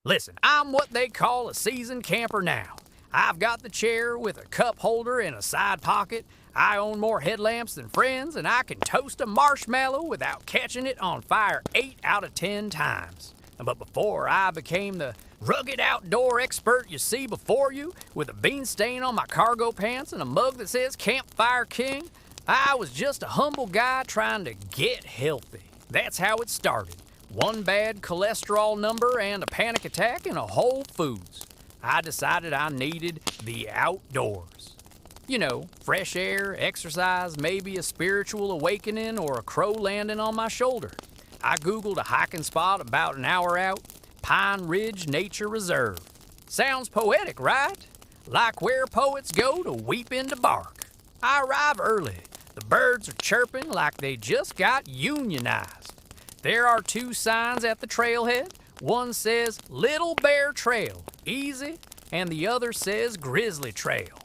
Listen, I'm what they call a seasoned camper now. I've got the chair with a cup holder and a side pocket. I own more headlamps than friends, and I can toast a marshmallow without catching it on fire 8 out of 10 times. But before I became the rugged outdoor expert you see before you, with a bean stain on my cargo pants and a mug that says Campfire King, I was just a humble guy trying to get healthy. That's how it started. One bad cholesterol number and a panic attack in a Whole Foods. I decided I needed the outdoors. You know, fresh air, exercise, maybe a spiritual awakening or a crow landing on my shoulder. I Googled a hiking spot about an hour out, Pine Ridge Nature Reserve. Sounds poetic, right? Like where poets go to weep into bark. I arrive early. The birds are chirping like they just got unionized. There are 2 signs at the trailhead. One says Little Bear Trail, easy, and the other says Grizzly Trail.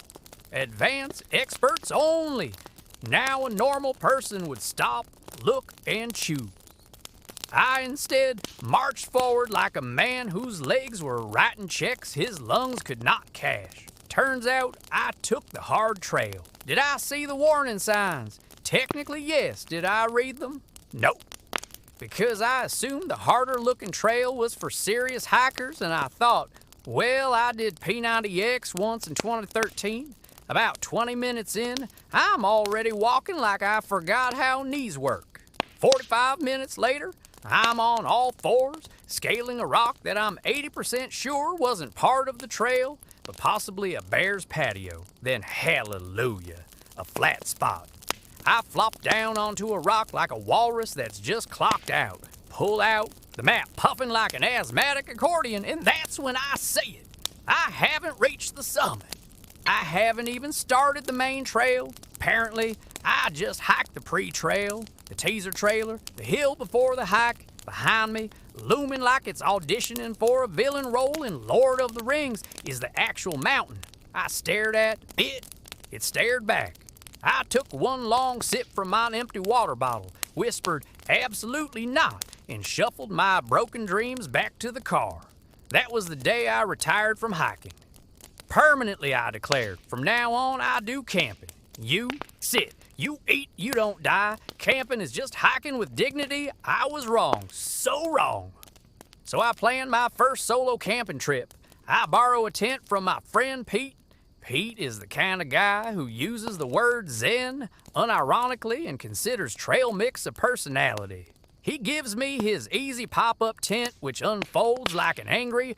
Advanced experts only. Now a normal person would stop, look, and choose. I instead marched forward like a man whose legs were writing checks his lungs could not cash. Turns out I took the hard trail. Did I see the warning signs? Technically, yes. Did I read them? Nope. Because I assumed the harder looking trail was for serious hikers, and I thought, well, I did P90X once in 2013. About 20 minutes in, I'm already walking like I forgot how knees work. 45 minutes later, I'm on all fours, scaling a rock that I'm 80% sure wasn't part of the trail, but possibly a bear's patio. Then hallelujah, a flat spot. I flop down onto a rock like a walrus that's just clocked out. Pull out, the map puffing like an asthmatic accordion, and that's when I see it. I haven't reached the summit. I haven't even started the main trail. Apparently, I just hiked the pre-trail, the teaser trailer, the hill before the hike. Behind me, looming like it's auditioning for a villain role in Lord of the Rings, is the actual mountain. I stared at it. It stared back. I took one long sip from my empty water bottle, whispered, "Absolutely not," and shuffled my broken dreams back to the car. That was the day I retired from hiking. Permanently, I declared. From now on, I do camping. You sit. You eat, you don't die. Camping is just hiking with dignity. I was wrong. So wrong. So I planned my first solo camping trip. I borrow a tent from my friend Pete. Pete is the kind of guy who uses the word zen unironically and considers trail mix a personality. He gives me his easy pop-up tent, which unfolds like an angry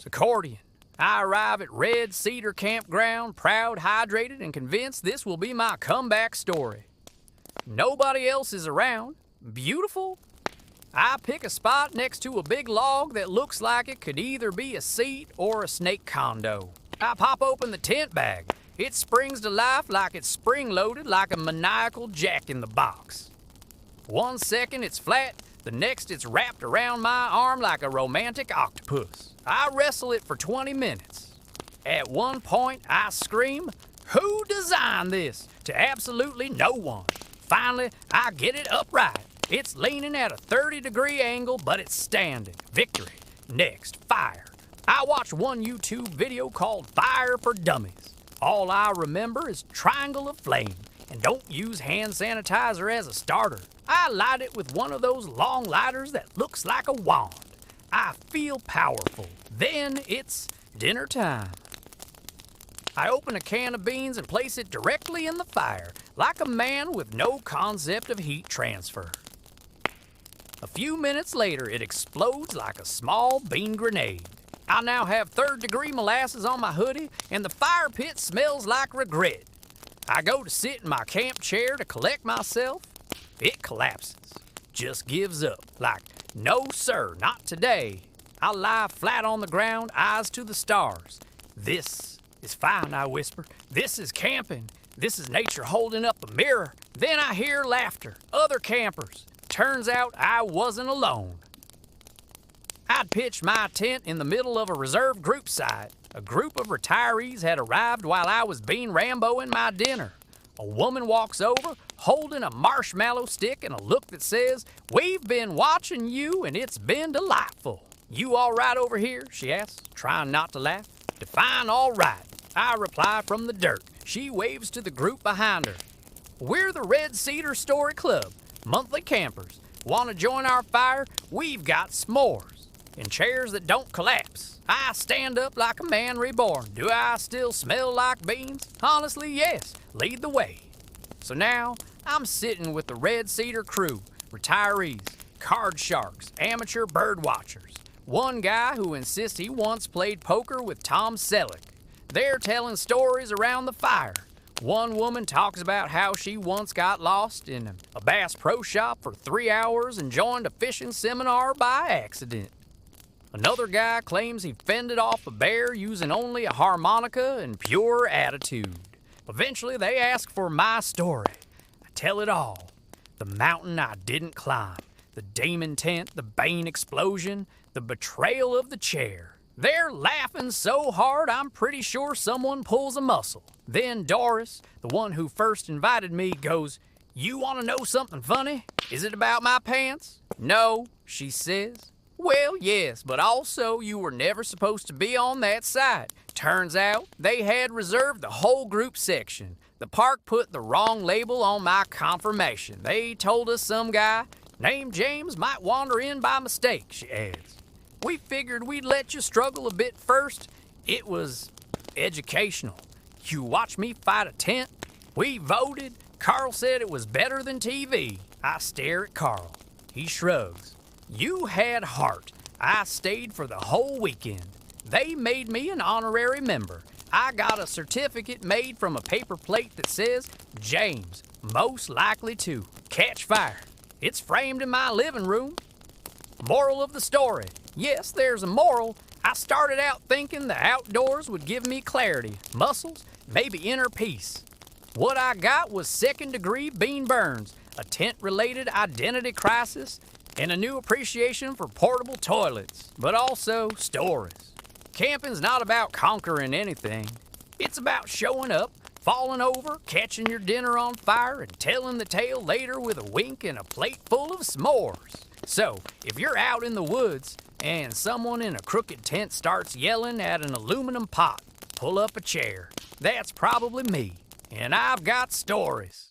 accordion. I arrive at Red Cedar Campground, proud, hydrated, and convinced this will be my comeback story. Nobody else is around. Beautiful. I pick a spot next to a big log that looks like it could either be a seat or a snake condo. I pop open the tent bag. It springs to life like it's spring-loaded like a maniacal jack-in-the-box. 1 second it's flat, the next it's wrapped around my arm like a romantic octopus. I wrestle it for 20 minutes. At one point, I scream, "Who designed this?" to absolutely no one. Finally, I get it upright. It's leaning at a 30-degree angle, but it's standing. Victory. Next, fire. I watched one YouTube video called Fire for Dummies. All I remember is triangle of flame, and don't use hand sanitizer as a starter. I light it with one of those long lighters that looks like a wand. I feel powerful. Then it's dinner time. I open a can of beans and place it directly in the fire, like a man with no concept of heat transfer. A few minutes later, it explodes like a small bean grenade. I now have third-degree molasses on my hoodie, and the fire pit smells like regret. I go to sit in my camp chair to collect myself. It collapses. Just gives up, like, no sir, not today. I lie flat on the ground, eyes to the stars. This is fine, I whisper. This is camping. This is nature holding up a mirror. Then I hear laughter, other campers. Turns out I wasn't alone. I'd pitched my tent in the middle of a reserve group site. A group of retirees had arrived while I was being Rambo in my dinner. A woman walks over, holding a marshmallow stick and a look that says, "We've been watching you and it's been delightful." "You all right over here?" she asks, trying not to laugh. "Define all right," I reply from the dirt. She waves to the group behind her. "We're the Red Cedar Story Club, monthly campers. Want to join our fire? We've got s'mores and chairs that don't collapse." I stand up like a man reborn. Do I still smell like beans? Honestly, yes. Lead the way. So now, I'm sitting with the Red Cedar crew, retirees, card sharks, amateur bird watchers. One guy who insists he once played poker with Tom Selleck. They're telling stories around the fire. One woman talks about how she once got lost in a Bass Pro Shop for 3 hours and joined a fishing seminar by accident. Another guy claims he fended off a bear using only a harmonica and pure attitude. Eventually, they ask for my story. I tell it all. The mountain I didn't climb, the Damon tent, the Bane explosion, the betrayal of the chair. They're laughing so hard I'm pretty sure someone pulls a muscle. Then Doris, the one who first invited me, goes, "You want to know something funny? Is it about my pants?" "No," she says. "Well, yes, but also you were never supposed to be on that side." Turns out they had reserved the whole group section. The park put the wrong label on my confirmation. They told us some guy named James might wander in by mistake, she adds. "We figured we'd let you struggle a bit first. It was educational. You watch me fight a tent. We voted. Carl said it was better than TV." I stare at Carl. He shrugs. "You had heart. I stayed for the whole weekend. They made me an honorary member. I got a certificate made from a paper plate that says, 'James, most likely to catch fire.' It's framed in my living room." Moral of the story. Yes, there's a moral. I started out thinking the outdoors would give me clarity, muscles, maybe inner peace. What I got was second-degree bean burns, a tent-related identity crisis, and a new appreciation for portable toilets, but also stories. Camping's not about conquering anything. It's about showing up, falling over, catching your dinner on fire, and telling the tale later with a wink and a plate full of s'mores. So, if you're out in the woods and someone in a crooked tent starts yelling at an aluminum pot, pull up a chair. That's probably me, and I've got stories.